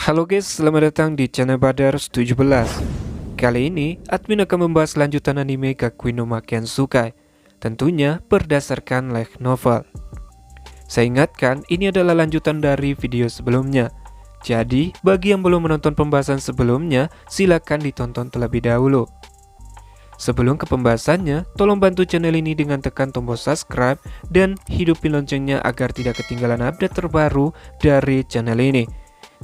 Halo guys, selamat datang di channel Badar 17. Kali ini, admin akan membahas lanjutan anime Gakui no Maken Sukai, tentunya berdasarkan light novel. Saya ingatkan, ini adalah lanjutan dari video sebelumnya. Jadi, bagi yang belum menonton pembahasan sebelumnya, silakan ditonton terlebih dahulu. Sebelum ke pembahasannya, tolong bantu channel ini dengan tekan tombol subscribe dan hidupin loncengnya agar tidak ketinggalan update terbaru dari channel ini.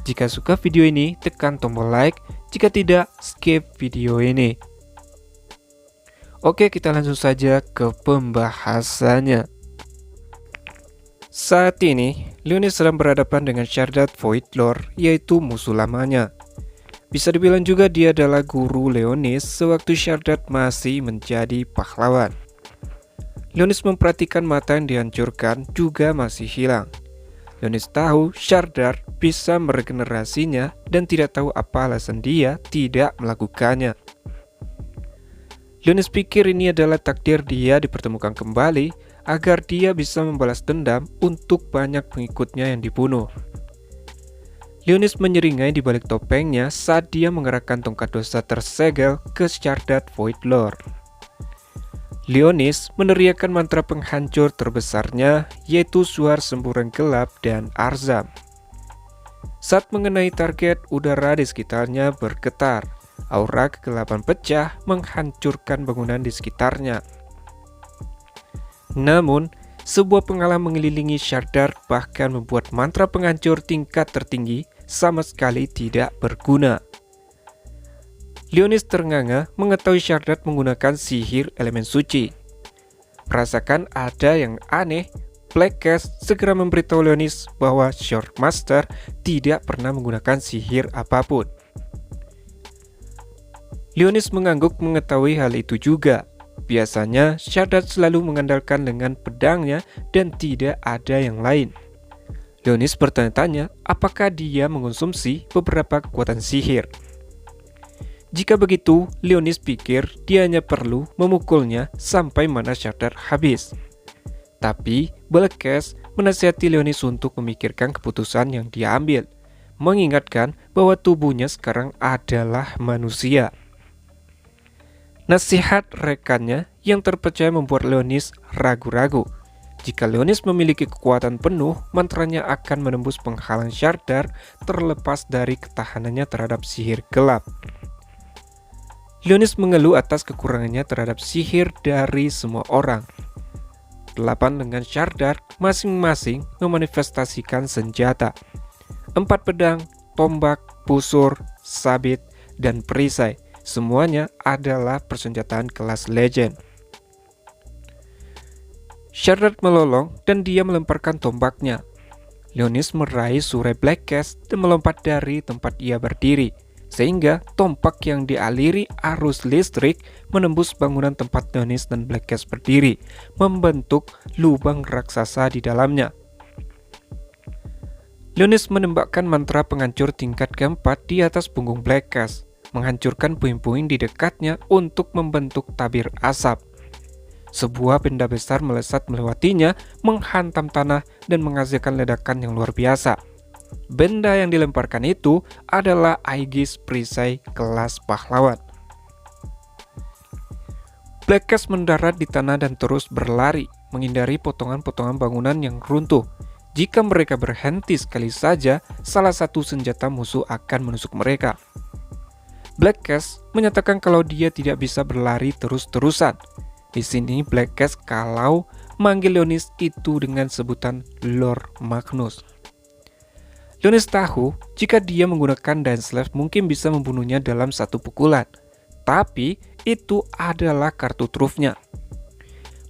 Jika suka video ini, tekan tombol like. Jika tidak, skip video ini. Oke, kita langsung saja ke pembahasannya. Saat ini, Leonis sedang berhadapan dengan Shardat Voidlord, yaitu musuh lamanya. Bisa dibilang juga dia adalah guru Leonis sewaktu Shardat masih menjadi pahlawan. Leonis memperhatikan mata yang dihancurkan juga masih hilang. Leonis tahu Shardat bisa meregenerasinya dan tidak tahu apa alasan dia tidak melakukannya. Leonis pikir ini adalah takdir dia dipertemukan kembali agar dia bisa membalas dendam untuk banyak pengikutnya yang dibunuh. Leonis menyeringai di balik topengnya saat dia mengerahkan tongkat dosa tersegel ke Shardat Voidlord. Leonis meneriakkan mantra penghancur terbesarnya, yaitu Suar Semburan Gelap dan Arzam. Saat mengenai target, udara di sekitarnya bergetar. Aura kegelapan pecah menghancurkan bangunan di sekitarnya. Namun, sebuah penghalang mengelilingi Shardat bahkan membuat mantra penghancur tingkat tertinggi sama sekali tidak berguna. Leonis ternganga mengetahui Shardat menggunakan sihir elemen suci. Merasakan ada yang aneh, Black Cat segera memberitahu Leonis bahwa Swordmaster tidak pernah menggunakan sihir apapun. Leonis mengangguk mengetahui hal itu juga. Biasanya Shardat selalu mengandalkan dengan pedangnya dan tidak ada yang lain. Leonis bertanya-tanya apakah dia mengonsumsi beberapa kekuatan sihir. Jika begitu, Leonis pikir dia hanya perlu memukulnya sampai mana Shardat habis. Tapi, Black Cat menasihati Leonis untuk memikirkan keputusan yang dia ambil, mengingatkan bahwa tubuhnya sekarang adalah manusia. Nasihat rekannya yang terpercaya membuat Leonis ragu-ragu. Jika Leonis memiliki kekuatan penuh, mantranya akan menembus penghalang Shardat terlepas dari ketahanannya terhadap sihir gelap. Leonis mengeluh atas kekurangannya terhadap sihir dari semua orang. 8 dengan Shardat masing-masing memanifestasikan senjata. 4 pedang, tombak, busur, sabit, dan perisai. Semuanya adalah persenjataan kelas legend. Shardat melolong dan dia melemparkan tombaknya. Leonis meraih surai Black Cat dan melompat dari tempat ia berdiri, sehingga tombak yang dialiri arus listrik menembus bangunan tempat Leonis dan Black Cat berdiri, membentuk lubang raksasa di dalamnya. Leonis menembakkan mantra penghancur tingkat keempat di atas punggung Black Cat, menghancurkan puing-puing di dekatnya untuk membentuk tabir asap. Sebuah benda besar melesat melewatinya, menghantam tanah dan menghasilkan ledakan yang luar biasa. Benda yang dilemparkan itu adalah Aegis perisai kelas pahlawan. Black Cat mendarat di tanah dan terus berlari, menghindari potongan-potongan bangunan yang runtuh. Jika mereka berhenti sekali saja, salah satu senjata musuh akan menusuk mereka. Black Cat menyatakan kalau dia tidak bisa berlari terus-terusan. Di sini Black Cat kalau manggil Leonis itu dengan sebutan Lord Magnus. Leonis tahu jika dia menggunakan Dance Slash mungkin bisa membunuhnya dalam satu pukulan. Tapi itu adalah kartu trufnya.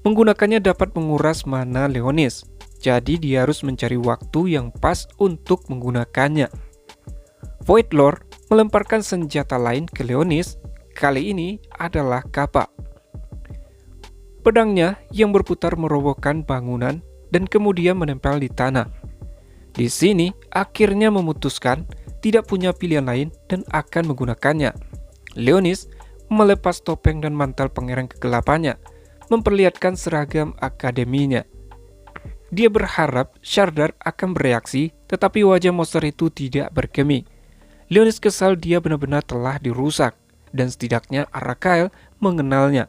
Menggunakannya dapat menguras mana Leonis. Jadi dia harus mencari waktu yang pas untuk menggunakannya. Voidlord melemparkan senjata lain ke Leonis. Kali ini adalah kapak. Pedangnya yang berputar merobohkan bangunan dan kemudian menempel di tanah. Di sini, akhirnya memutuskan tidak punya pilihan lain dan akan menggunakannya. Leonis melepas topeng dan mantel pangeran kegelapannya, memperlihatkan seragam akademinya. Dia berharap Shardat akan bereaksi, tetapi wajah monster itu tidak bergeming. Leonis kesal dia benar-benar telah dirusak, dan setidaknya Arakael mengenalnya.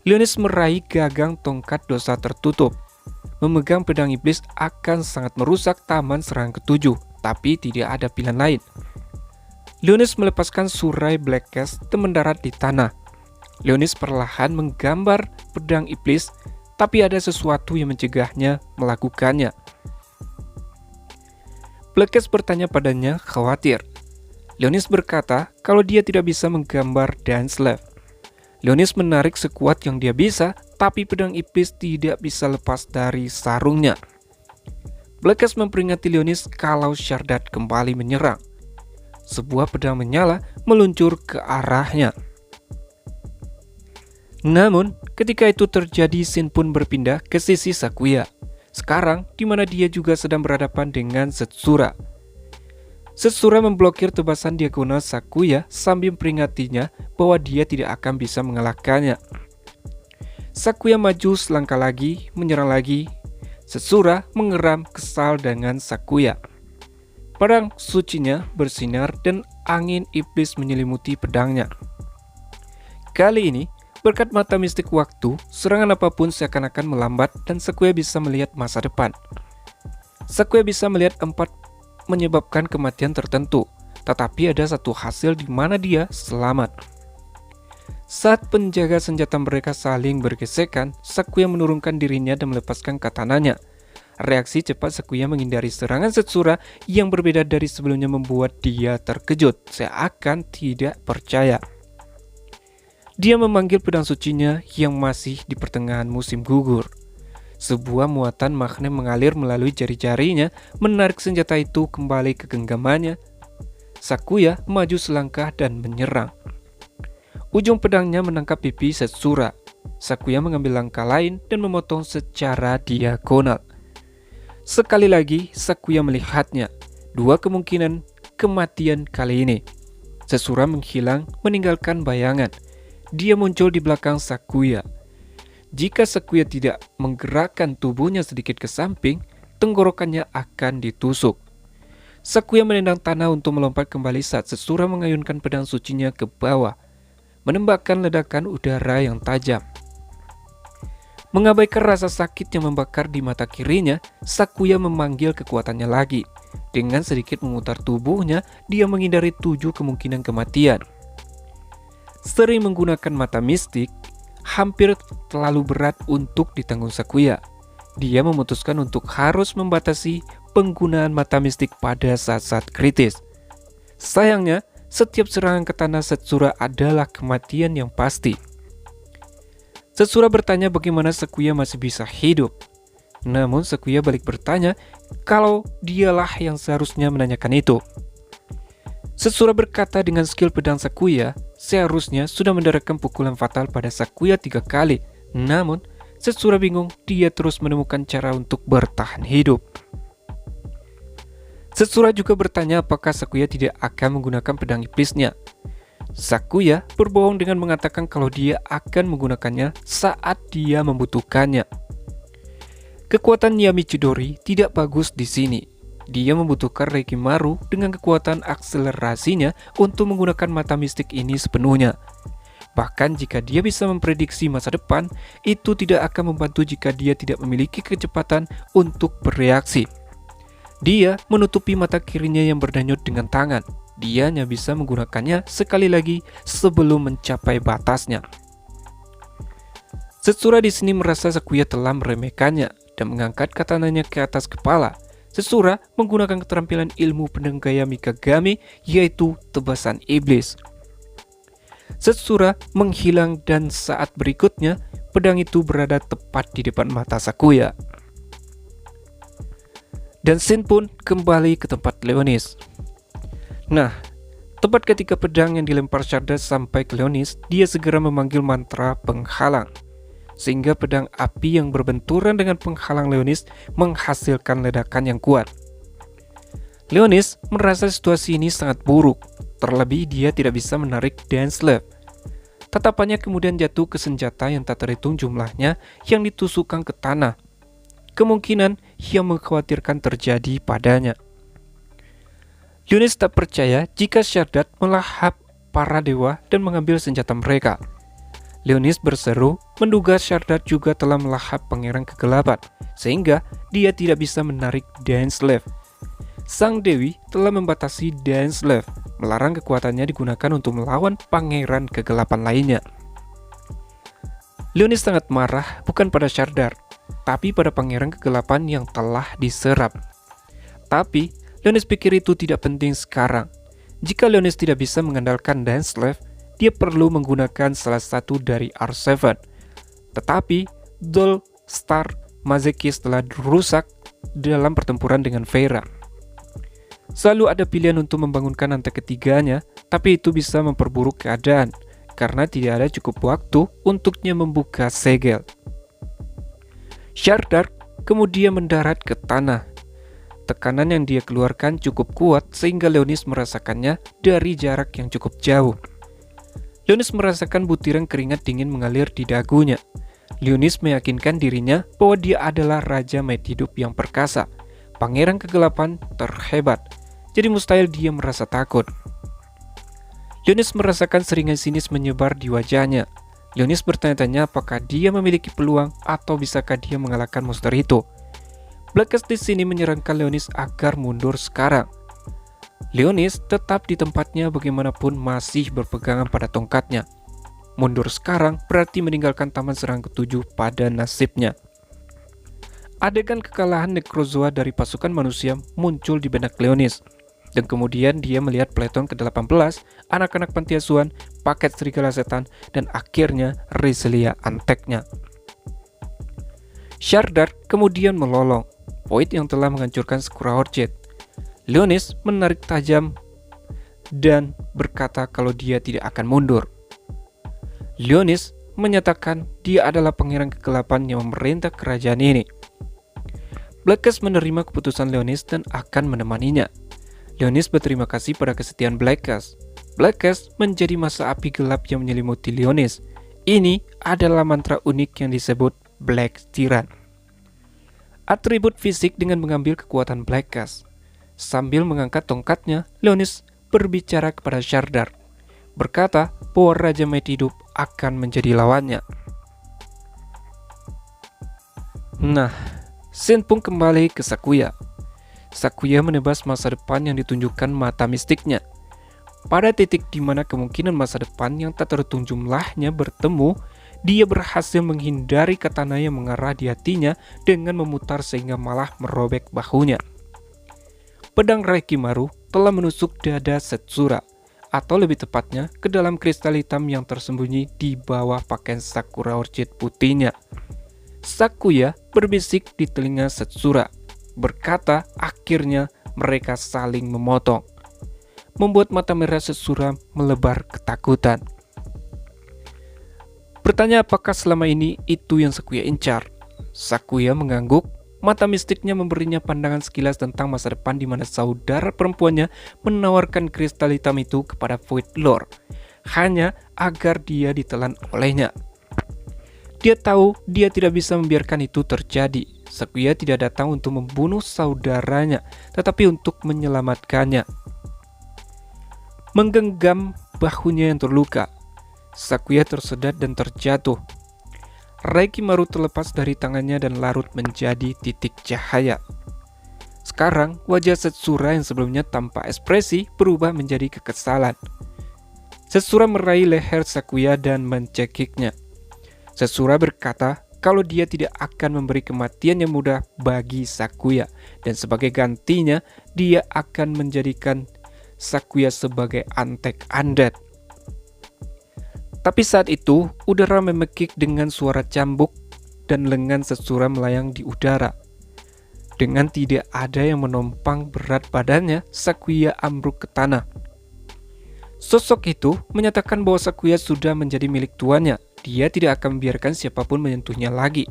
Leonis meraih gagang tongkat dosa tertutup. Memegang pedang iblis akan sangat merusak taman serangan ketujuh, tapi tidak ada pilihan lain. Leonis melepaskan surai Black Cast dan mendarat di tanah. Leonis perlahan menggambar pedang iblis, tapi ada sesuatu yang mencegahnya melakukannya. Black Cast bertanya padanya khawatir. Leonis berkata kalau dia tidak bisa menggambar Dainsleif. Leonis menarik sekuat yang dia bisa, tapi pedang iblis tidak bisa lepas dari sarungnya. Black Cast memperingatkan Leonis kalau Shardat kembali menyerang. Sebuah pedang menyala meluncur ke arahnya. Namun, ketika itu terjadi, Shin pun berpindah ke sisi Sakuya. Sekarang, di mana dia juga sedang berhadapan dengan Setsura. Setsura memblokir tebasan diagonal Sakuya sambil memperingatinya bahwa dia tidak akan bisa mengalahkannya. Sakuya maju selangkah lagi, menyerang lagi. Setsura mengeram kesal dengan Sakuya. Pedang sucinya bersinar dan angin iblis menyelimuti pedangnya. Kali ini, berkat mata mistik waktu, serangan apapun seakan-akan melambat dan Sakuya bisa melihat masa depan. Sakuya bisa melihat 4 menyebabkan kematian tertentu, tetapi ada satu hasil di mana dia selamat. Saat penjaga senjata mereka saling bergesekan, Sakuya menurunkan dirinya dan melepaskan katananya. Reaksi cepat Sakuya menghindari serangan Setsura yang berbeda dari sebelumnya membuat dia terkejut, seakan tidak percaya. Dia memanggil pedang sucinya yang masih di pertengahan musim gugur. Sebuah muatan magnet mengalir melalui jari-jarinya, menarik senjata itu kembali ke genggamannya. Sakuya maju selangkah dan menyerang. Ujung pedangnya menangkap pipi Setsura. Sakuya mengambil langkah lain dan memotong secara diagonal. Sekali lagi Sakuya melihatnya. 2 kemungkinan kematian kali ini. Setsura menghilang meninggalkan bayangan. Dia muncul di belakang Sakuya. Jika Sakuya tidak menggerakkan tubuhnya sedikit ke samping, tenggorokannya akan ditusuk. Sakuya menendang tanah untuk melompat kembali saat Setsura mengayunkan pedang sucinya ke bawah, menembakkan ledakan udara yang tajam. Mengabaikan rasa sakit yang membakar di mata kirinya, Sakuya memanggil kekuatannya lagi. Dengan sedikit memutar tubuhnya, dia menghindari 7 kemungkinan kematian. Sering menggunakan mata mistik, hampir terlalu berat untuk ditanggung Sakuya. Dia memutuskan untuk harus membatasi penggunaan mata mistik pada saat-saat kritis. Sayangnya, setiap serangan ke tanah Setsura adalah kematian yang pasti. Setsura bertanya bagaimana Sakuya masih bisa hidup. Namun Sakuya balik bertanya kalau dialah yang seharusnya menanyakan itu. Setsura berkata dengan skill pedang Sakuya, seharusnya sudah mendaratkan pukulan fatal pada Sakuya 3 kali. Namun, Setsura bingung, dia terus menemukan cara untuk bertahan hidup. Setsura juga bertanya apakah Sakuya tidak akan menggunakan pedang iblisnya. Sakuya berbohong dengan mengatakan kalau dia akan menggunakannya saat dia membutuhkannya. Kekuatan Yamichidori tidak bagus di sini. Dia membutuhkan Rekimaru dengan kekuatan akselerasinya untuk menggunakan mata mistik ini sepenuhnya. Bahkan jika dia bisa memprediksi masa depan, itu tidak akan membantu jika dia tidak memiliki kecepatan untuk bereaksi. Dia menutupi mata kirinya yang berdanyut dengan tangan. Dia hanya bisa menggunakannya sekali lagi sebelum mencapai batasnya. Setsura di sini merasa Sakuya telah meremehkannya dan mengangkat katananya ke atas kepala. Setsura menggunakan keterampilan ilmu pedang gaya Mikagami, yaitu tebasan iblis. Setsura menghilang dan saat berikutnya pedang itu berada tepat di depan mata Sakuya. Dan Shin pun kembali ke tempat Leonis. Nah, tepat ketika pedang yang dilempar Shardat sampai ke Leonis, dia segera memanggil mantra penghalang. Sehingga pedang api yang berbenturan dengan penghalang Leonis menghasilkan ledakan yang kuat. Leonis merasa situasi ini sangat buruk, terlebih dia tidak bisa menarik Dainsleif. Tatapannya kemudian jatuh ke senjata yang tak terhitung jumlahnya yang ditusukkan ke tanah. Kemungkinan yang mengkhawatirkan terjadi padanya. Leonis tak percaya jika Shardat melahap para dewa dan mengambil senjata mereka. Leonis berseru menduga Shardat juga telah melahap Pangeran Kegelapan, sehingga dia tidak bisa menarik Dainsleif. Sang Dewi telah membatasi Dainsleif, melarang kekuatannya digunakan untuk melawan Pangeran Kegelapan lainnya. Leonis sangat marah bukan pada Shardat, tapi pada Pangeran Kegelapan yang telah diserap. Tapi Leonis pikir itu tidak penting sekarang. Jika Leonis tidak bisa mengandalkan Dainsleif, dia perlu menggunakan salah satu dari R7. Tetapi Dol Star Mazekis telah rusak dalam pertempuran dengan Feyre. Selalu ada pilihan untuk membangunkan antek ketiganya, tapi itu bisa memperburuk keadaan karena tidak ada cukup waktu untuknya membuka segel. Shardat kemudian mendarat ke tanah. Tekanan yang dia keluarkan cukup kuat sehingga Leonis merasakannya dari jarak yang cukup jauh. Leonis merasakan butiran keringat dingin mengalir di dagunya. Leonis meyakinkan dirinya bahwa dia adalah Raja Mayat Hidup yang perkasa, Pangeran Kegelapan terhebat, jadi mustahil dia merasa takut. Leonis merasakan seringai sinis menyebar di wajahnya. Leonis bertanya-tanya apakah dia memiliki peluang atau bisakah dia mengalahkan monster itu. Blackus di sini menyarankan Leonis agar mundur sekarang. Leonis tetap di tempatnya bagaimanapun masih berpegangan pada tongkatnya. Mundur sekarang berarti meninggalkan taman serang ke-7 pada nasibnya. Adegan kekalahan Necrozoa dari pasukan manusia muncul di benak Leonis. Dan kemudian dia melihat Peleton ke-18, anak-anak panti asuhan, paket serigala setan, dan akhirnya Reselia anteknya. Shardat kemudian melolong, Void yang telah menghancurkan Skura Horjet. Leonis menarik tajam dan berkata kalau dia tidak akan mundur. Leonis menyatakan dia adalah Pangeran Kegelapan yang memerintah kerajaan ini. Blackus menerima keputusan Leonis dan akan menemaninya. Leonis berterima kasih pada kesetiaan Blackus. Blackus menjadi masa api gelap yang menyelimuti Leonis. Ini adalah mantra unik yang disebut Black Tyrant. Atribut fisik dengan mengambil kekuatan Blackus. Sambil mengangkat tongkatnya, Leonis berbicara kepada Shardat, berkata bahwa Raja Mayat Hidup akan menjadi lawannya. Nah, scene pun kembali ke Sakuya. Sakuya menebas masa depan yang ditunjukkan mata mistiknya. Pada titik di mana kemungkinan masa depan yang tak terhitung jumlahnya bertemu, dia berhasil menghindari katana yang mengarah di hatinya dengan memutar sehingga malah merobek bahunya. Pedang Raikimaru telah menusuk dada Setsura, atau lebih tepatnya ke dalam kristal hitam yang tersembunyi di bawah pakaian Sakura Orchid putihnya. Sakuya berbisik di telinga Setsura, berkata akhirnya mereka saling memotong, membuat mata merah Setsura melebar ketakutan. Bertanya apakah selama ini itu yang Sakuya incar. Sakuya mengangguk. Mata mistiknya memberinya pandangan sekilas tentang masa depan di mana saudara perempuannya menawarkan kristal hitam itu kepada Void Lord, hanya agar dia ditelan olehnya. Dia tahu dia tidak bisa membiarkan itu terjadi. Sakuya tidak datang untuk membunuh saudaranya, tetapi untuk menyelamatkannya. Menggenggam bahunya yang terluka, Sakuya tersedat dan terjatuh. Raikimaru terlepas dari tangannya dan larut menjadi titik cahaya. Sekarang wajah Setsura yang sebelumnya tanpa ekspresi berubah menjadi kekesalan. Setsura meraih leher Sakuya dan mencekiknya. Setsura berkata kalau dia tidak akan memberi kematian yang mudah bagi Sakuya, dan sebagai gantinya dia akan menjadikan Sakuya sebagai antek undead. Tapi saat itu, udara memekik dengan suara cambuk dan lengan Setsura melayang di udara. Dengan tidak ada yang menompang berat badannya, Sakuya ambruk ke tanah. Sosok itu menyatakan bahwa Sakuya sudah menjadi milik tuannya. Dia tidak akan membiarkan siapapun menyentuhnya lagi.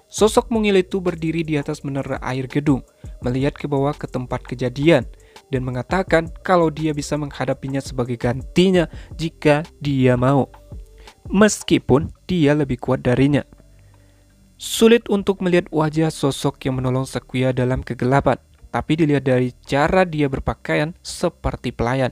Sosok mungil itu berdiri di atas menara air gedung, melihat ke bawah ke tempat kejadian, dan mengatakan kalau dia bisa menghadapinya sebagai gantinya jika dia mau, meskipun dia lebih kuat darinya. Sulit untuk melihat wajah sosok yang menolong Sakuya dalam kegelapan. tapi dilihat dari cara dia berpakaian seperti pelayan.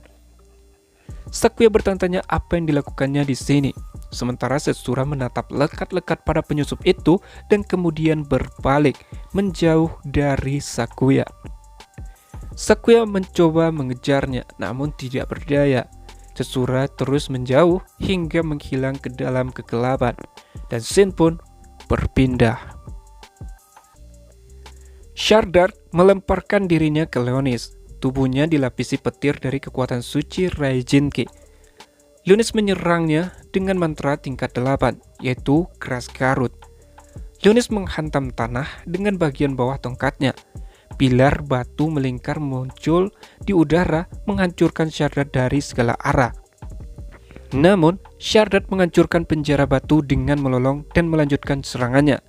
Sakuya bertanya-tanya apa yang dilakukannya di sini. Sementara Setsura menatap lekat-lekat pada penyusup itu dan kemudian berbalik menjauh dari Sakuya. Sakuya mencoba mengejarnya, namun tidak berdaya. Setsura terus menjauh hingga menghilang ke dalam kegelapan, dan scene pun berpindah. Shardart melemparkan dirinya ke Leonis. Tubuhnya dilapisi petir dari kekuatan suci Raijinki. Leonis menyerangnya dengan mantra tingkat 8, yaitu Keras Garut. Leonis menghantam tanah dengan bagian bawah tongkatnya. Pilar batu melingkar muncul di udara menghancurkan Shardart dari segala arah. Namun, Shardart menghancurkan penjara batu dengan melolong dan melanjutkan serangannya.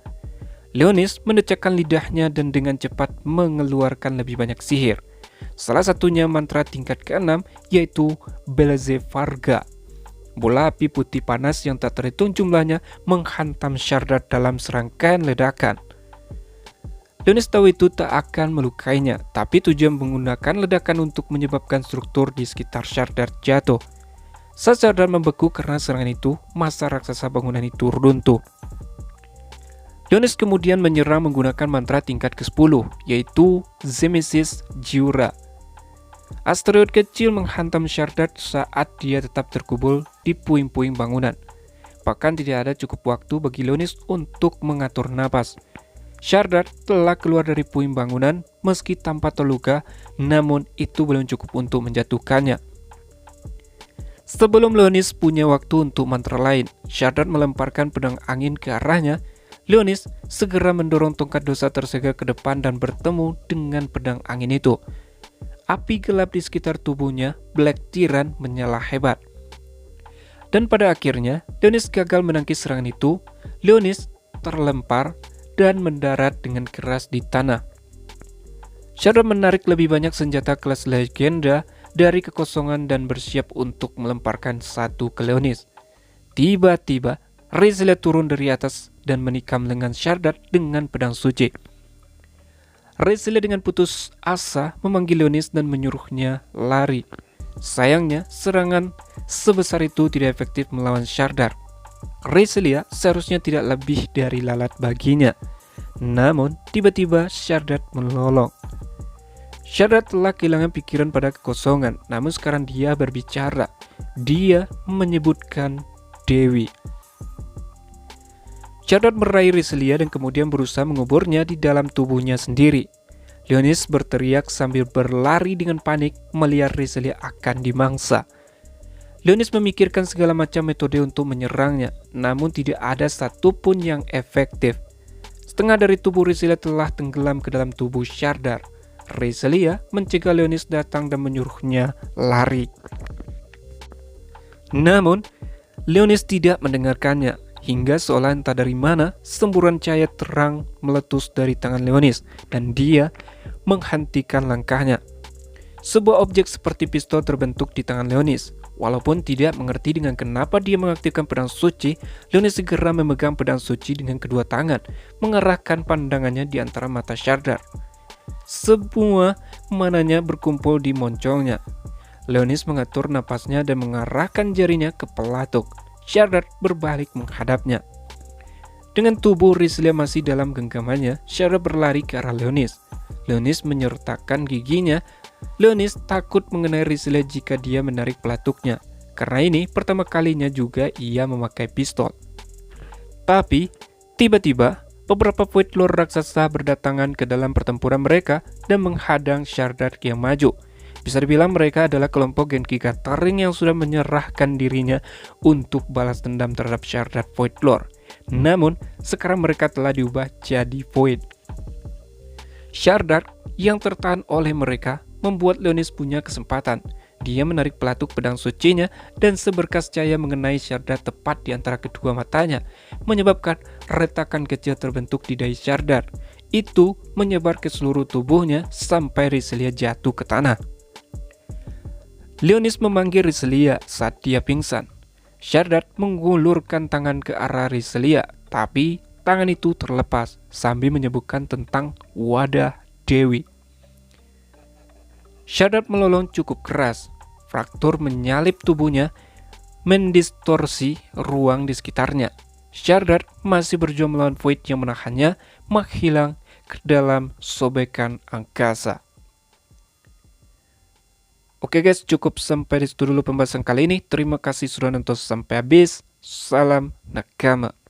Leonis mendecakkan lidahnya dan dengan cepat mengeluarkan lebih banyak sihir. Salah satunya mantra tingkat ke-6, yaitu Belzefarga. Bola api putih panas yang tak terhitung jumlahnya menghantam Shardart dalam serangkaian ledakan. Leonis tahu itu tak akan melukainya, tapi tujuan menggunakan ledakan untuk menyebabkan struktur di sekitar Shardart jatuh. Saat Shardart membeku karena serangan itu, masa raksasa bangunan itu runtuh. Leonis kemudian menyerang menggunakan mantra tingkat ke-10, yaitu Zemesis Jiura. Asteroid kecil menghantam Shardart saat dia tetap terkubur di puing-puing bangunan. Bahkan tidak ada cukup waktu bagi Leonis untuk mengatur napas. Shardart telah keluar dari puing bangunan meski tanpa terluka, namun itu belum cukup untuk menjatuhkannya. Sebelum Leonis punya waktu untuk mantra lain, Shardart melemparkan pedang angin ke arahnya. Leonis segera mendorong tongkat dosa tersegel ke depan dan bertemu dengan pedang angin itu. Api gelap di sekitar tubuhnya, Black Tyrant, menyala hebat. Dan pada akhirnya, Leonis gagal menangkis serangan itu. Leonis terlempar dan mendarat dengan keras di tanah. Shardart menarik lebih banyak senjata kelas legenda dari kekosongan dan bersiap untuk melemparkan satu ke Leonis. Tiba-tiba, Rizelia turun dari atas dan menikam lengan Shardart dengan pedang suci. Rizelia dengan putus asa memanggil Leonis dan menyuruhnya lari. Sayangnya, serangan sebesar itu tidak efektif melawan Shardart. Rizelia seharusnya tidak lebih dari lalat baginya. Namun, tiba-tiba Shardart melolong. Shardart telah kehilangan pikiran pada kekosongan, namun sekarang dia berbicara. Dia menyebutkan Dewi. Shardart meraih Rizelia dan kemudian berusaha menguburnya di dalam tubuhnya sendiri. Leonis berteriak sambil berlari dengan panik melihat Rizelia akan dimangsa. Leonis memikirkan segala macam metode untuk menyerangnya, namun tidak ada satupun yang efektif. Setengah dari tubuh Rizelia telah tenggelam ke dalam tubuh Shardart. Rizelia mencegah Leonis datang dan menyuruhnya lari. Namun, Leonis tidak mendengarkannya. Hingga seolah entah dari mana, semburan cahaya terang meletus dari tangan Leonis dan dia menghentikan langkahnya. Sebuah objek seperti pistol terbentuk di tangan Leonis. Walaupun tidak mengerti dengan kenapa dia mengaktifkan pedang suci, Leonis segera memegang pedang suci dengan kedua tangan, mengarahkan pandangannya di antara mata Shardart. Semua mananya berkumpul di moncongnya. Leonis mengatur napasnya dan mengarahkan jarinya ke pelatuk. Shardart berbalik menghadapnya. Dengan tubuh Rizelia masih dalam genggamannya, Shardart berlari ke arah Leonis. Leonis menyertakan giginya. Leonis takut mengenai Rizelia jika dia menarik pelatuknya. Karena ini pertama kalinya juga ia memakai pistol. Tapi, tiba-tiba, beberapa Void Lord raksasa berdatangan ke dalam pertempuran mereka dan menghadang Shardart yang maju. Bisa dibilang mereka adalah kelompok Genki Gathering yang sudah menyerahkan dirinya untuk balas dendam terhadap Shardart Void Lord. Namun, sekarang mereka telah diubah jadi Void. Shardart yang tertahan oleh mereka membuat Leonis punya kesempatan. Dia menarik pelatuk pedang sucinya dan seberkas cahaya mengenai Shardart tepat di antara kedua matanya, menyebabkan retakan kecil terbentuk di dahi Shardart. Itu menyebar ke seluruh tubuhnya sampai Rizelia jatuh ke tanah. Leonis memanggil Rizelia saat dia pingsan. Shardart mengulurkan tangan ke arah Rizelia, tapi tangan itu terlepas sambil menyebutkan tentang wadah Dewi. Shardad melolong cukup keras. Fraktur menyalip tubuhnya, mendistorsi ruang di sekitarnya. Shardad masih berjuang melawan Void yang menahannya menghilang ke dalam sobekan angkasa. Oke guys, cukup sampai di situ dulu pembahasan kali ini. Terima kasih sudah nonton sampai habis. Salam nakama.